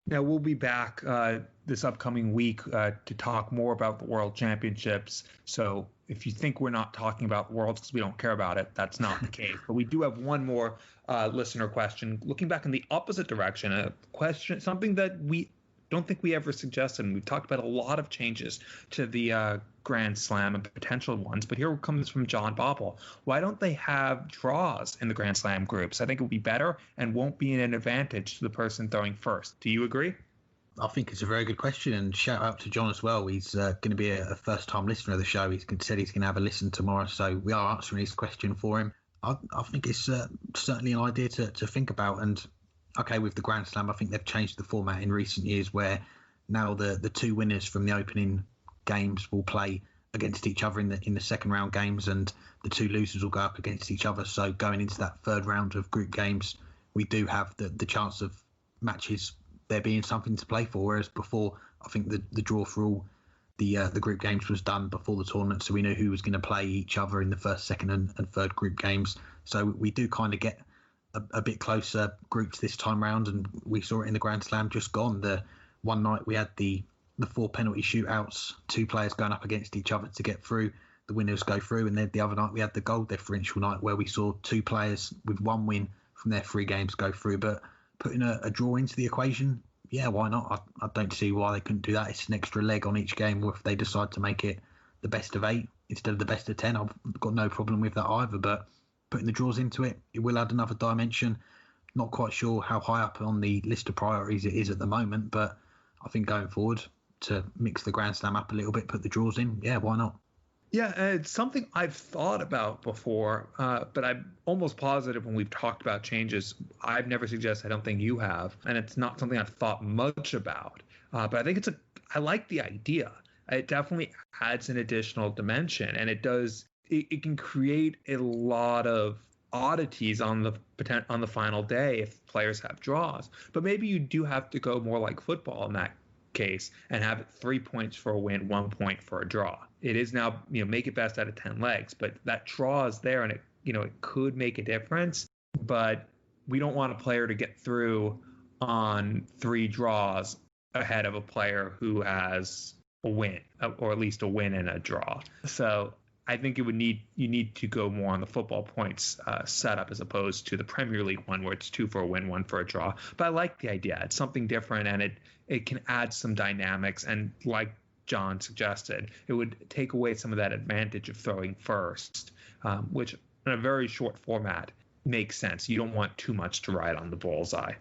Now, we'll be back this upcoming week to talk more about the World Championships. So if you think we're not talking about Worlds because we don't care about it, that's not the case. But we do have one more listener question. Looking back in the opposite direction, a question, something that we don't think we ever suggested. And we've talked about a lot of changes to the Grand Slam and potential ones. But here comes from John Bobble. Why don't they have draws in the Grand Slam groups? I think it would be better and won't be an advantage to the person throwing first. Do you agree? I think it's a very good question, and shout out to John as well. He's going to be a first-time listener of the show. He said he's going to have a listen tomorrow, so we are answering his question for him. I think it's certainly an idea to think about. And okay, with the Grand Slam, I think they've changed the format in recent years where now the two winners from the opening games will play against each other in the second round games, and the two losers will go up against each other. So going into that third round of group games, we do have the chance of matches there being something to play for. Whereas before, I think the draw for all the group games was done before the tournament, so we knew who was going to play each other in the first, second, and third group games. So we do kind of get a bit closer groups this time round, and we saw it in the Grand Slam just gone. The one night we had the 4 penalty shootouts, two players going up against each other to get through. The winners go through, and then the other night we had the goal differential night where we saw two players with one win from their 3 games go through. But putting a draw into the equation, yeah, why not? I don't see why they couldn't do that. It's an extra leg on each game, or if they decide to make it the best of 8 instead of the best of 10, I've got no problem with that either. But putting the draws into it, it will add another dimension. Not quite sure how high up on the list of priorities it is at the moment, but I think going forward, to mix the Grand Slam up a little bit, put the draws in, yeah, why not? Yeah, it's something I've thought about before, but I'm almost positive when we've talked about changes, I've never suggested, I don't think you have, and it's not something I've thought much about. But I think I like the idea. It definitely adds an additional dimension, and it can create a lot of oddities on the final day if players have draws. But maybe you do have to go more like football in that case and have it 3 points for a win, 1 point for a draw. It is now, make it best out of 10 legs, but that draw is there, and it could make a difference. But we don't want a player to get through on 3 draws ahead of a player who has a win, or at least a win and a draw. So I think you need to go more on the football points setup as opposed to the Premier League one where it's 2 for a win, 1 for a draw. But I like the idea. It's something different, and it can add some dynamics. And like John suggested, it would take away some of that advantage of throwing first, which in a very short format makes sense. You don't want too much to ride on the bullseye.